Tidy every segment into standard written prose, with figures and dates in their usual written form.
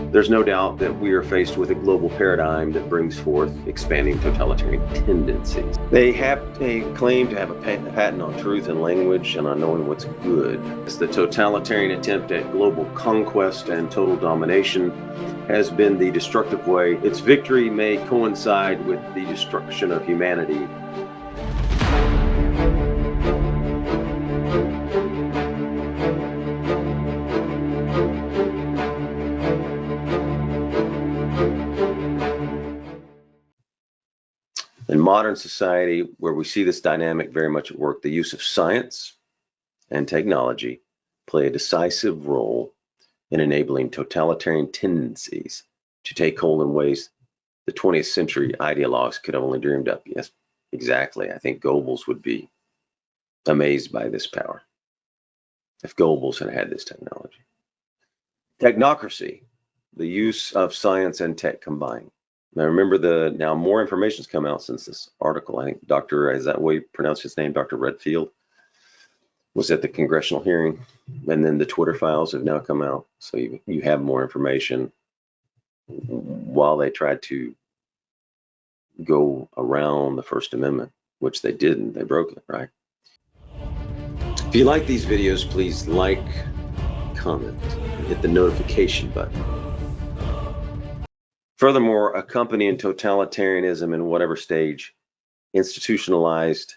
There's no doubt that we are faced with a global paradigm that brings forth expanding totalitarian tendencies. They claim to have a patent on truth and language and on knowing what's good. The totalitarian attempt at global conquest and total domination has been the destructive way. Its victory may coincide with the destruction of humanity. In modern society, where we see this dynamic very much at work, the use of science and technology play a decisive role in enabling totalitarian tendencies to take hold in ways the 20th century ideologues could have only dreamed up. Yes, exactly. I think Goebbels would be amazed by this power if Goebbels had had this technology. Technocracy, the use of science and tech combined. Now remember, now more information has come out since this article. I think is that way you pronounce his name, Dr. Redfield, was at the congressional hearing, and then the Twitter files have now come out. So you have more information while they tried to go around the First Amendment, which they didn't. They broke it, right? If you like these videos, please like, comment, and hit the notification button. Furthermore, accompanying totalitarianism in whatever stage, institutionalized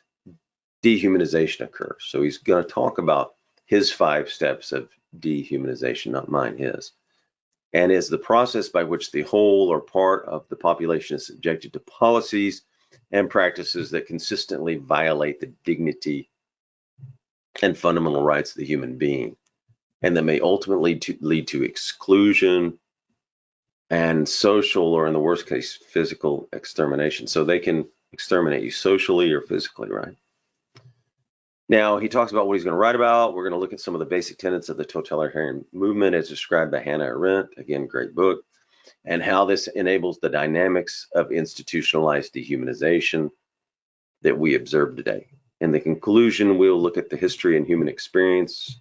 dehumanization occurs. So he's going to talk about his 5 steps of dehumanization, not mine, his. And is the process by which the whole or part of the population is subjected to policies and practices that consistently violate the dignity and fundamental rights of the human being, and that may ultimately lead to exclusion and social, or in the worst case, physical extermination. So they can exterminate you socially or physically, right? Now, he talks about what he's going to write about. We're going to look at some of the basic tenets of the totalitarian movement as described by Hannah Arendt, again, great book, and how this enables the dynamics of institutionalized dehumanization that we observe today. In the conclusion, we'll look at the history and human experience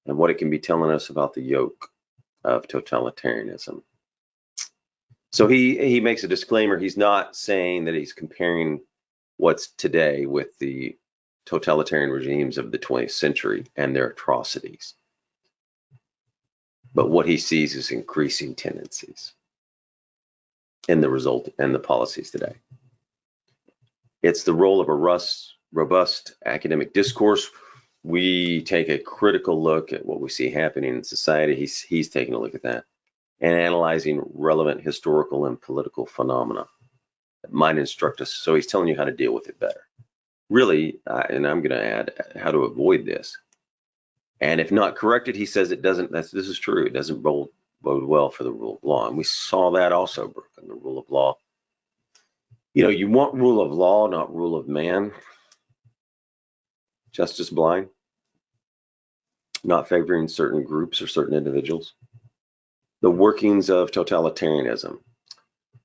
and what it can be telling us about the yoke of totalitarianism. So he makes a disclaimer. He's not saying that he's comparing what's today with the totalitarian regimes of the 20th century and their atrocities. But what he sees is increasing tendencies in the result and the policies today. It's the role of a robust academic discourse. We take a critical look at what we see happening in society. He's taking a look at that and analyzing relevant historical and political phenomena that might instruct us. So he's telling you how to deal with it better. Really, and I'm going to add how to avoid this. And if not corrected, he says it doesn't. This is true. It doesn't bode well for the rule of law. And we saw that also, Brooke, in the rule of law. You know, you want rule of law, not rule of man. Justice blind, not favoring certain groups or certain individuals. The workings of totalitarianism.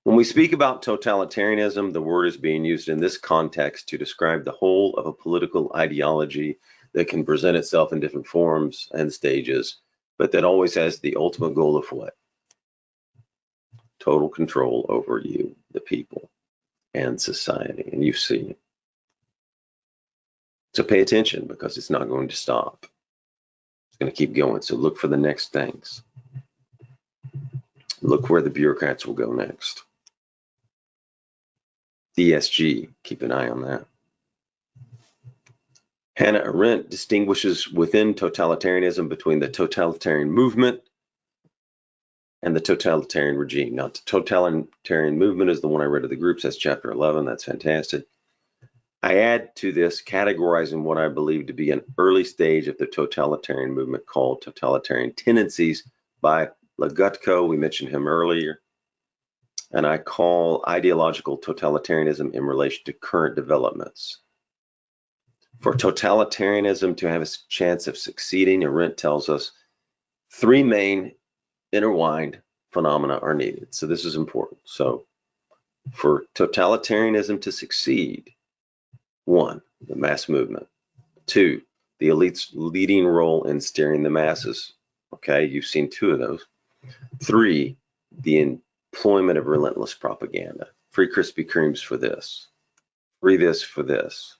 When we speak about totalitarianism, the word is being used in this context to describe the whole of a political ideology that can present itself in different forms and stages, but that always has the ultimate goal of what? Total control over you, the people, and society. And you've seen it. So pay attention, because it's not going to stop. It's going to keep going. So look for the next things. Look where the bureaucrats will go next. ESG, keep an eye on that. Hannah Arendt distinguishes within totalitarianism between the totalitarian movement and the totalitarian regime. Now, the totalitarian movement is the one I read of the groups. That's chapter 11. That's fantastic. I add to this categorizing what I believe to be an early stage of the totalitarian movement called totalitarian tendencies by Legutko. We mentioned him earlier. And I call ideological totalitarianism in relation to current developments. For totalitarianism to have a chance of succeeding, Arendt tells us 3 main intertwined phenomena are needed. So this is important. So for totalitarianism to succeed, 1, the mass movement. 2, the elite's leading role in steering the masses. Okay, you've seen 2 of those. 3, the employment of relentless propaganda. Free Krispy Kremes for this, free this for this,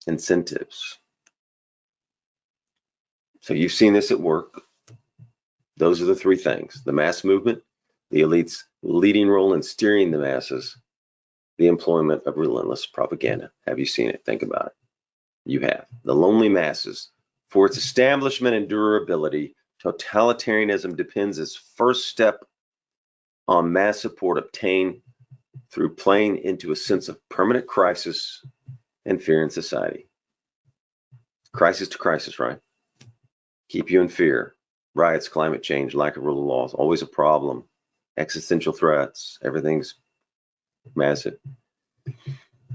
incentives. So you've seen this at work. Those are the three things: the mass movement, the elite's leading role in steering the masses, the employment of relentless propaganda. Have you seen it? Think about it. You have. The lonely masses. For its establishment and durability, totalitarianism depends its first step on mass support obtained through playing into a sense of permanent crisis and fear in society. Crisis to crisis, right? Keep you in fear. Riots, climate change, lack of rule of law is always a problem. Existential threats, everything's massive.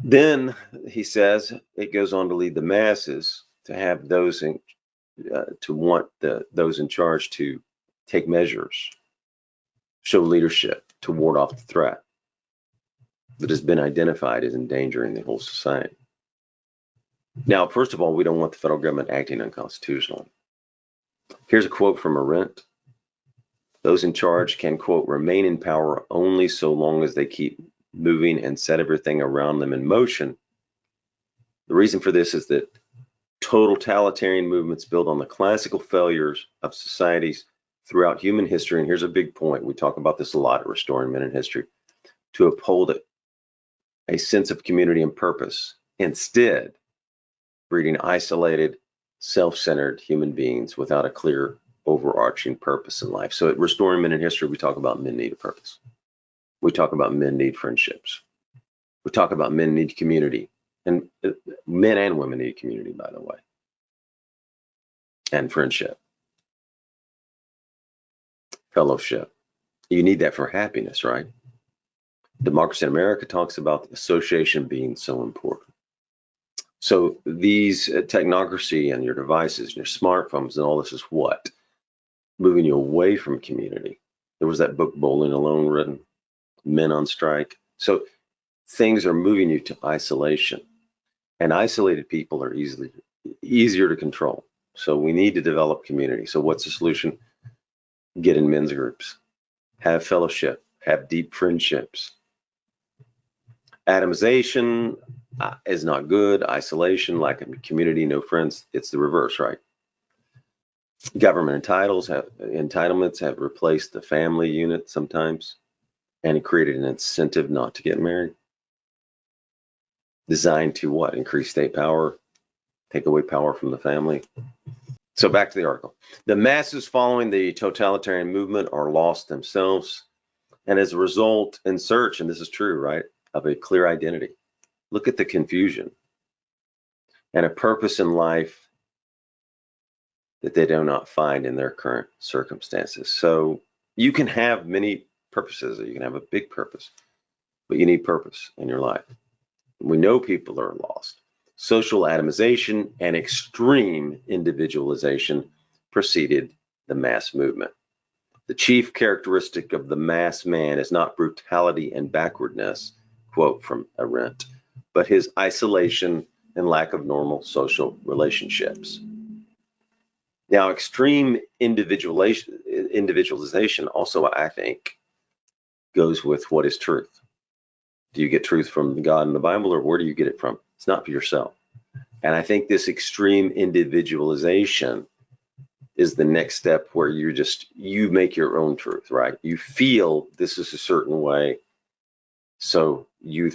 Then he says it goes on to lead the masses to have those in, to want those in charge to take measures, show leadership to ward off the threat that has been identified as endangering the whole society. Now, first of all, we don't want the federal government acting unconstitutionally. Here's a quote from Arendt. Those in charge can, quote, remain in power only so long as they keep moving and set everything around them in motion. The reason for this is that totalitarian movements build on the classical failures of societies throughout human history. And here's a big point. We talk about this a lot at Restoring Men in History, to uphold a sense of community and purpose, instead breeding isolated, self-centered human beings without a clear overarching purpose in life. So at Restoring Men in History, we talk about men need a purpose. We talk about men need friendships. We talk about men need community. And men and women need community, by the way, and friendship, fellowship. You need that for happiness, right? Democracy in America talks about association being so important. So these technocracy and your devices and your smartphones and all this is what? Moving you away from community. There was that book, Bowling Alone, written, Men on Strike. So things are moving you to isolation. And isolated people are easier to control. So we need to develop community. So what's the solution? Get in men's groups, have fellowship, have deep friendships. Atomization is not good. Isolation, lack of community, no friends. It's the reverse, right? Government entitlements have replaced the family unit sometimes and created an incentive not to get married. Designed to what? Increase state power, take away power from the family. So back to the article. The masses following the totalitarian movement are lost themselves, and as a result, in search, and this is true, right, of a clear identity. Look at the confusion and a purpose in life that they do not find in their current circumstances. So you can have many purposes, you can have a big purpose, but you need purpose in your life. We know people are lost. Social atomization and extreme individualization preceded the mass movement. The chief characteristic of the mass man is not brutality and backwardness, quote from Arendt, but his isolation and lack of normal social relationships. Now, extreme individualization also, I think, goes with what is truth. Do you get truth from God in the Bible, or where do you get it from? It's not for yourself. And I think this extreme individualization is the next step where you make your own truth, right? You feel this is a certain way, so you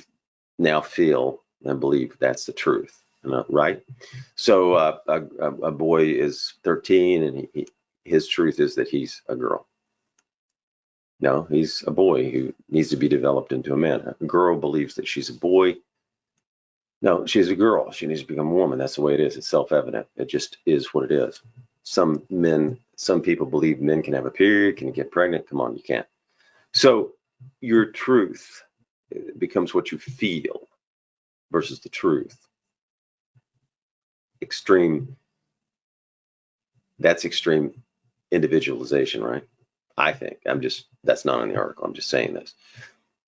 now feel and believe that's the truth, right? So a boy is 13 and his truth is that he's a girl. No, he's a boy who needs to be developed into a man. A girl believes that she's a boy. No, she's a girl. She needs to become a woman. That's the way it is. It's self-evident. It just is what it is. Some people believe men can have a period, can get pregnant. Come on, you can't. So your truth becomes what you feel versus the truth. That's extreme individualization, right? I think. That's not in the article. I'm just saying this.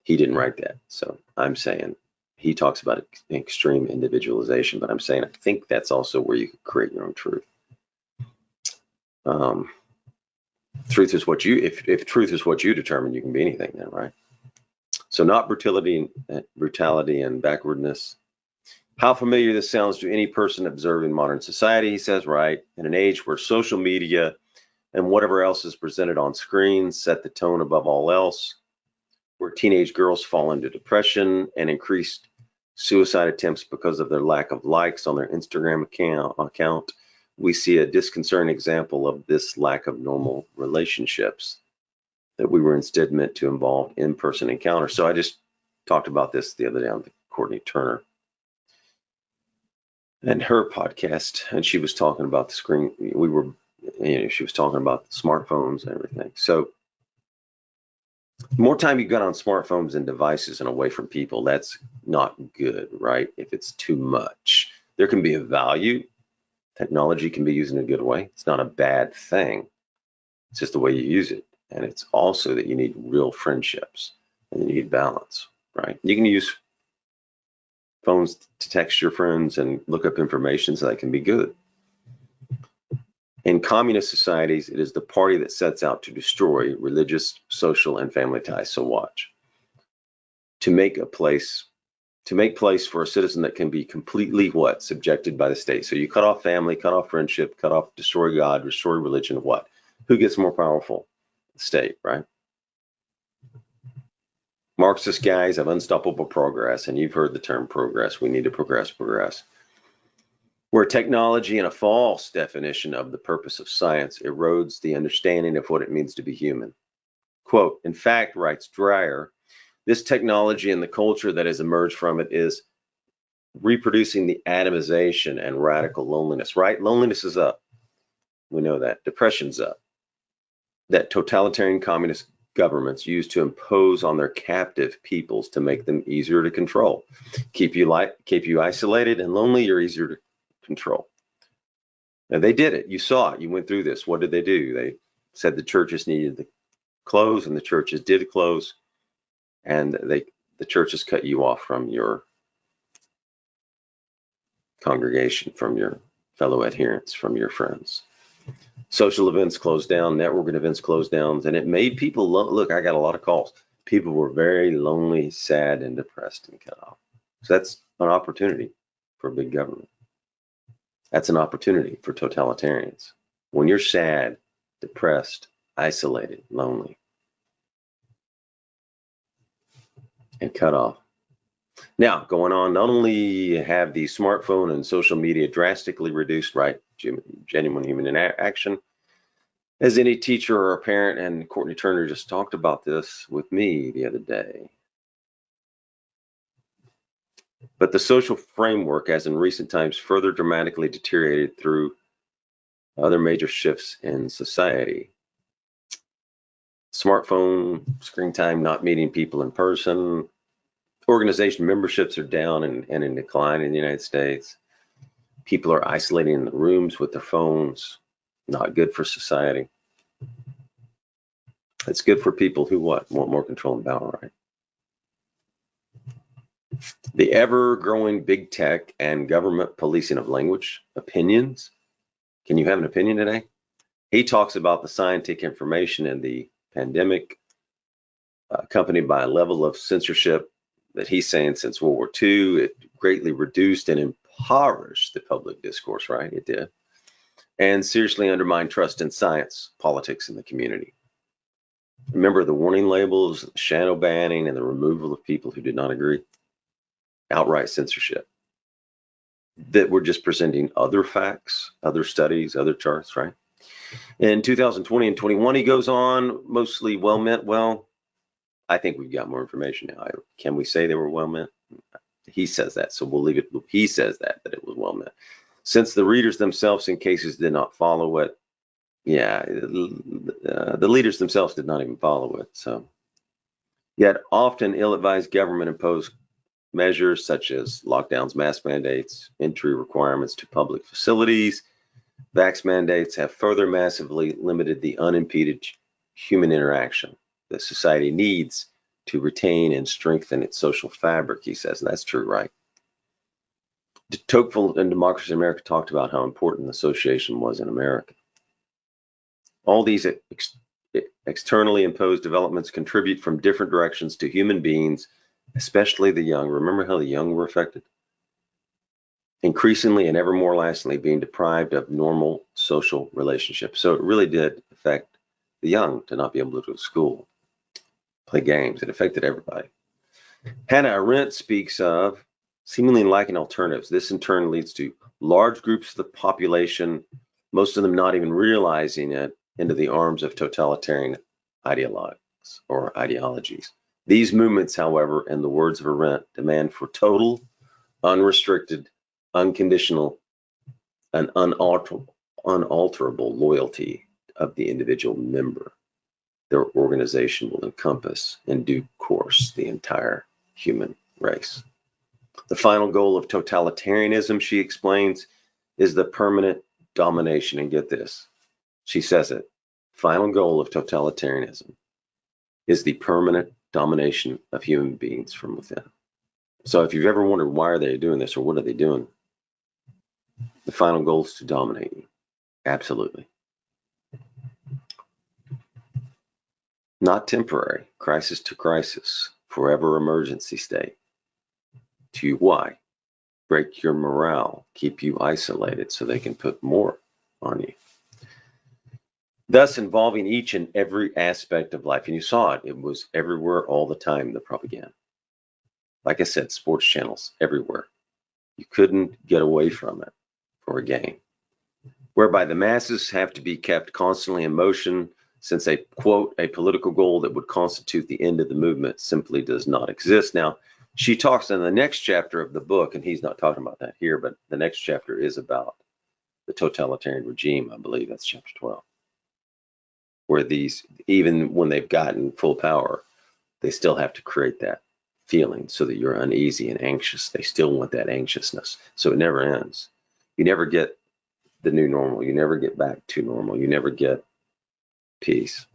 He didn't write that. So I'm saying he talks about extreme individualization, but I'm saying I think that's also where you can create your own truth. Truth is what you, if truth is what you determine, you can be anything then, right? So not brutality and backwardness. How familiar this sounds to any person observing modern society, he says, right? In an age where social media and whatever else is presented on screens set the tone above all else, where teenage girls fall into depression and increased suicide attempts because of their lack of likes on their Instagram account, we see a disconcerting example of this lack of normal relationships that we were instead meant to involve in-person encounters. So I just talked about this the other day on Courtney Turner and her podcast, and she was talking about the screen. She was talking about the smartphones and everything. So the more time you got on smartphones and devices and away from people, that's not good, right? If it's too much, there can be a value. Technology can be used in a good way. It's not a bad thing. It's just the way you use it. And it's also that you need real friendships and you need balance, right? You can use phones to text your friends and look up information, so that can be good. In communist societies, it is the party that sets out to destroy religious, social, and family ties. So watch. To make place for a citizen that can be completely what? Subjected by the state. So you cut off family, cut off friendship, cut off, destroy God, destroy religion, what? Who gets more powerful? The state, right? Marxist guys have unstoppable progress, and you've heard the term progress. We need to progress. Where technology and a false definition of the purpose of science erodes the understanding of what it means to be human. Quote, in fact, writes Dreyer, this technology and the culture that has emerged from it is reproducing the atomization and radical loneliness, right? Loneliness is up. We know that. Depression's up. That totalitarian communist governments use to impose on their captive peoples to make them easier to control. Keep you isolated and lonely, you're easier to control. And they did it. You saw it. You went through this. What did they do? They said the churches needed to close, and the churches did close, and the churches cut you off from your congregation, from your fellow adherents, from your friends. Social events closed down, networking events closed down, and it made people look. I got a lot of calls. People were very lonely, sad, and depressed and cut off. So that's an opportunity for big government. That's an opportunity for totalitarians. When you're sad, depressed, isolated, lonely, and cut off. Now, going on, not only have the smartphone and social media drastically reduced, right, genuine human interaction, as any teacher or a parent, and Courtney Turner just talked about this with me the other day, but the social framework has in recent times further dramatically deteriorated through other major shifts in society. Smartphone, screen time, not meeting people in person, organization memberships are down and in decline in the United States. People are isolating in the rooms with their phones, not good for society. It's good for people who what? Want more control and power, right? The ever-growing big tech and government policing of language, opinions. Can you have an opinion today? He talks about the scientific information in the pandemic, accompanied by a level of censorship that he's saying since World War II, it greatly reduced and impoverished the public discourse, right? It did. And seriously undermined trust in science, politics, and the community. Remember the warning labels, shadow banning, and the removal of people who did not agree? Outright censorship. That we're just presenting other facts, other studies, other charts, right? In 2020 and 21, he goes on, mostly well meant. Well, I think we've got more information now. Can we say they were well meant? He says that, so we'll leave it. He says that it was well meant. Since the readers themselves in cases did not follow it, the leaders themselves did not even follow it. So, yet often ill-advised government-imposed measures such as lockdowns, mask mandates, entry requirements to public facilities, vax mandates have further massively limited the unimpeded human interaction that society needs to retain and strengthen its social fabric, he says. And that's true, right? De Tocqueville in Democracy in America talked about how important association was in America. All these externally imposed developments contribute from different directions to human beings, especially the young. Remember how the young were affected? Increasingly and ever more lastingly being deprived of normal social relationships. So it really did affect the young to not be able to go to school, play games. It affected everybody. Hannah Arendt speaks of seemingly lacking alternatives. This in turn leads to large groups of the population, most of them not even realizing it, into the arms of totalitarian ideologues or ideologies. These movements, however, in the words of Arendt, demand for total, unrestricted, unconditional, and unalterable loyalty of the individual member. Their organization will encompass, in due course, the entire human race. The final goal of totalitarianism, she explains, is the permanent domination. And get this, she says it, final goal of totalitarianism is the permanent domination of human beings from within. So if you've ever wondered why are they doing this or what are they doing, the final goal is to dominate you. Absolutely. Not temporary, crisis to crisis, forever emergency state. To why? Break your morale, keep you isolated so they can put more on you. Thus involving each and every aspect of life. And you saw it, it was everywhere all the time, the propaganda. Like I said, sports channels everywhere. You couldn't get away from it for a game. Whereby the masses have to be kept constantly in motion, since a, quote, a political goal that would constitute the end of the movement simply does not exist. Now, she talks in the next chapter of the book, and he's not talking about that here, but the next chapter is about the totalitarian regime. I believe that's chapter 12, where these, even when they've gotten full power, they still have to create that feeling so that you're uneasy and anxious. They still want that anxiousness. So it never ends. You never get the new normal. You never get back to normal. You never get peace.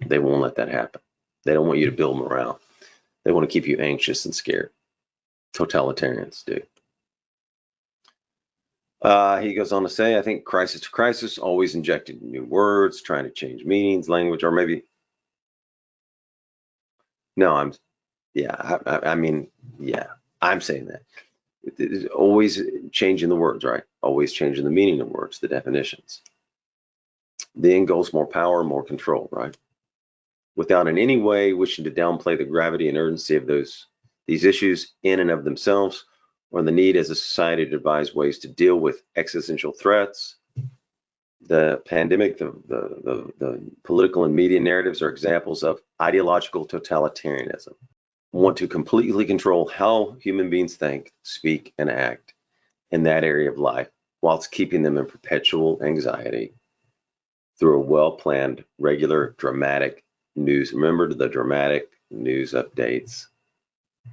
They won't let that happen. They don't want you to build morale. They want to keep you anxious and scared. Totalitarians do. He goes on to say, I think crisis to crisis, always injecting new words, trying to change meanings, language, or maybe, no, I'm saying that. It's always changing the words, right? Always changing the meaning of words, the definitions. The end goal is more power, more control, right? Without in any way wishing to downplay the gravity and urgency of these issues in and of themselves, or the need as a society to devise ways to deal with existential threats. The pandemic, the political and media narratives are examples of ideological totalitarianism. Want to completely control how human beings think, speak, and act in that area of life, whilst keeping them in perpetual anxiety through a well-planned, regular, dramatic news. Remember the dramatic news updates,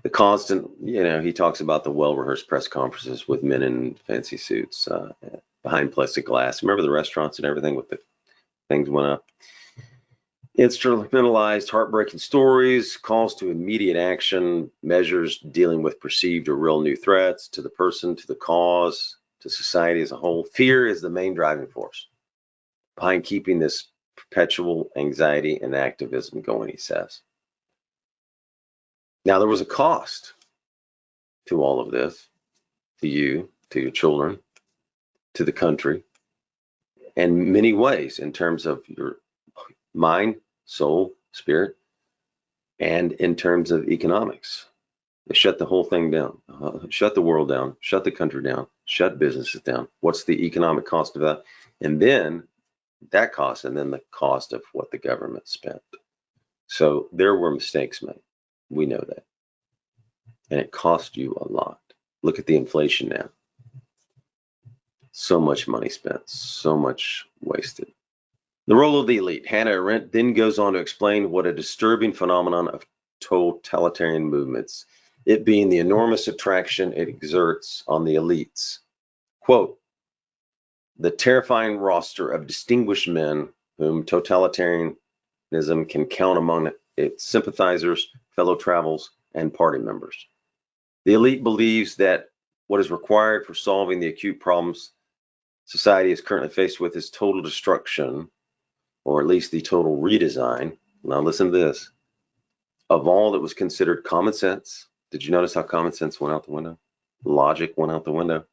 the constant, he talks about the well-rehearsed press conferences with men in fancy suits behind plastic glass. Remember the restaurants and everything with the things went up. Instrumentalized, heartbreaking stories, calls to immediate action, measures dealing with perceived or real new threats to the person, to the cause, to society as a whole. Fear is the main driving force behind keeping this perpetual anxiety and activism going, he says. Now, there was a cost to all of this, to you, to your children, to the country, in many ways in terms of your mind, soul, spirit, and in terms of economics. They shut the whole thing down, shut the world down, shut the country down, shut businesses down. What's the economic cost of that? And then that cost, and then the cost of what the government spent. So there were mistakes made. We know that. And it cost you a lot. Look at the inflation now. So much money spent, so much wasted. The role of the elite. Hannah Arendt then goes on to explain what a disturbing phenomenon of totalitarian movements, it being the enormous attraction it exerts on the elites. Quote, the terrifying roster of distinguished men whom totalitarianism can count among its sympathizers, fellow travels, and party members. The elite believes that what is required for solving the acute problems society is currently faced with is total destruction, or at least the total redesign, now listen to this, of all that was considered common sense. Did you notice how common sense went out the window? Logic went out the window.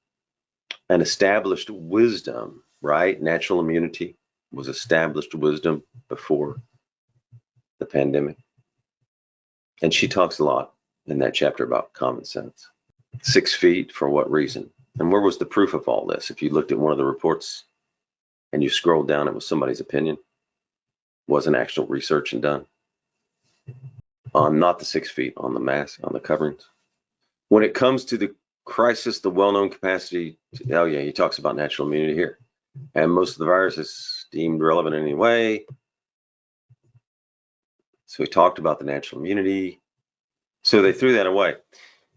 And established wisdom, right? Natural immunity was established wisdom before the pandemic. And she talks a lot in that chapter about common sense. 6 feet, for what reason? And where was the proof of all this? If you looked at one of the reports and you scrolled down, it was somebody's opinion. Wasn't actual research and done. On not the 6 feet, on the mask, on the coverings. When it comes to the crisis, the well-known capacity, oh yeah, he talks about natural immunity here. And most of the virus is deemed relevant anyway. So he talked about the natural immunity. So they threw that away.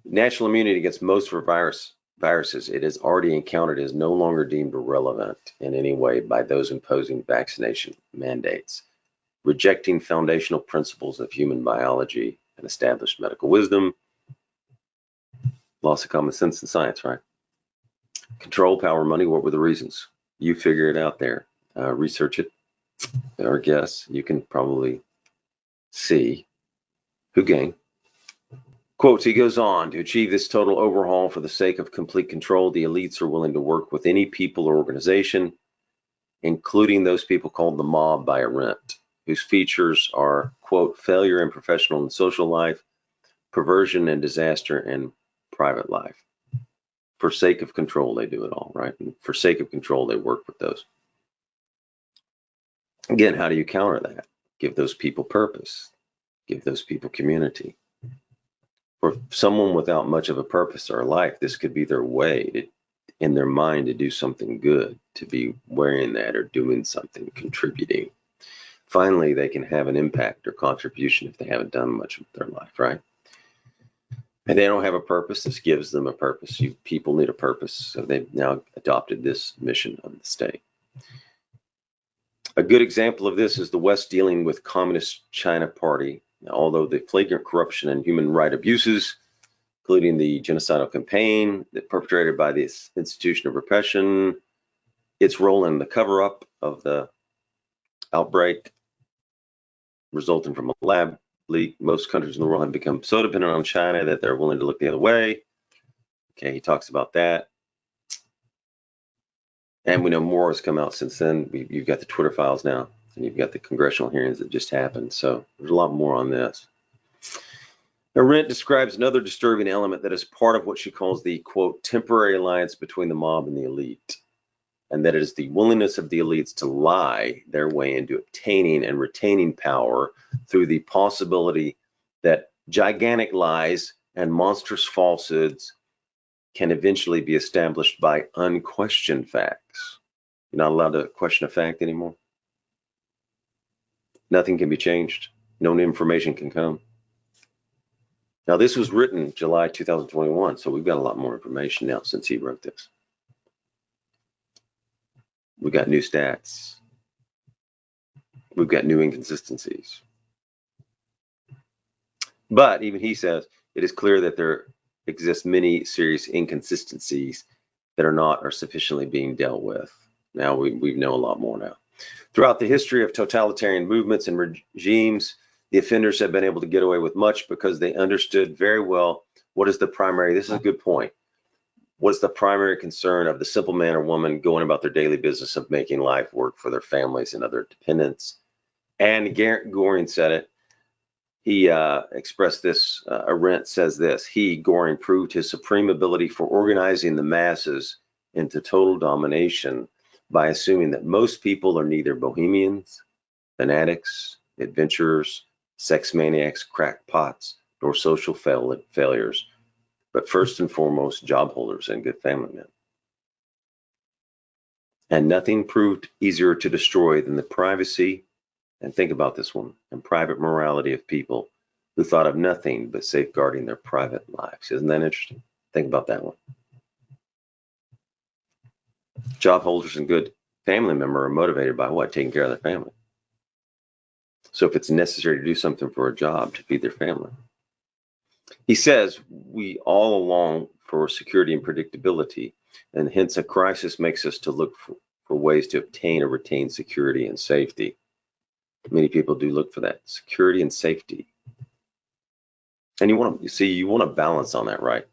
Natural immunity against most viruses it is already encountered is no longer deemed relevant in any way by those imposing vaccination mandates, rejecting foundational principles of human biology and established medical wisdom. Loss of common sense and science, right? Control, power, money, what were the reasons? You figure it out there. Research it, or guess. You can probably see who gained. Quotes, he goes on, to achieve this total overhaul for the sake of complete control, the elites are willing to work with any people or organization, including those people called the mob by a rent, whose features are, quote, failure in professional and social life, perversion and disaster in private life. For sake of control, they do it all, right? And for sake of control, they work with those. Again, how do you counter that? Give those people purpose. Give those people community. For someone without much of a purpose or a life, this could be their way in their mind to do something good, to be wearing that or doing something, contributing. Finally, they can have an impact or contribution if they haven't done much with their life, right? And they don't have a purpose. This gives them a purpose. People need a purpose, so they've now adopted this mission of the state. A good example of this is the West dealing with Communist China Party. Now, although the flagrant corruption and human rights abuses, including the genocidal campaign that perpetrated by this institution of repression, its role in the cover-up of the outbreak resulting from a lab leak, most countries in the world have become so dependent on China that they're willing to look the other way. Okay, he talks about that. And we know more has come out since then. You've got the Twitter files now, and you've got the congressional hearings that just happened. So there's a lot more on this. Arendt describes another disturbing element that is part of what she calls the, quote, temporary alliance between the mob and the elite, and that it is the willingness of the elites to lie their way into obtaining and retaining power through the possibility that gigantic lies and monstrous falsehoods can eventually be established by unquestioned facts. You're not allowed to question a fact anymore. Nothing can be changed. No new information can come. Now, this was written July 2021, so we've got a lot more information now since he wrote this. We've got new stats. We've got new inconsistencies. But even he says, it is clear that there exist many serious inconsistencies that are not or sufficiently being dealt with. Now we know a lot more now. Throughout the history of totalitarian movements and regimes, the offenders have been able to get away with much because they understood very well what is the primary, this is a good point, what's the primary concern of the simple man or woman going about their daily business of making life work for their families and other dependents. And Goring said it. He expressed this, Arendt says this, Goring, proved his supreme ability for organizing the masses into total domination by assuming that most people are neither bohemians, fanatics, adventurers, sex maniacs, crackpots, nor social failures, but first and foremost, job holders and good family men. And nothing proved easier to destroy than the privacy, and think about this one, and private morality of people who thought of nothing but safeguarding their private lives. Isn't that interesting? Think about that one. Job holders and good family member are motivated by what? Taking care of their family. So if it's necessary to do something for a job to feed their family. He says we all long for security and predictability, and hence a crisis makes us to look for ways to obtain or retain security and safety. Many people do look for that security and safety. And you want to balance on that, right?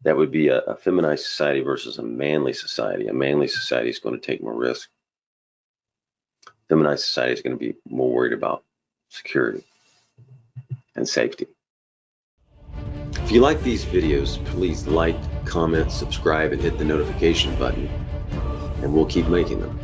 That would be a feminized society versus a manly society. A manly society is going to take more risk. Feminized society is going to be more worried about security and safety. If you like these videos, please like, comment, subscribe, and hit the notification button, and we'll keep making them.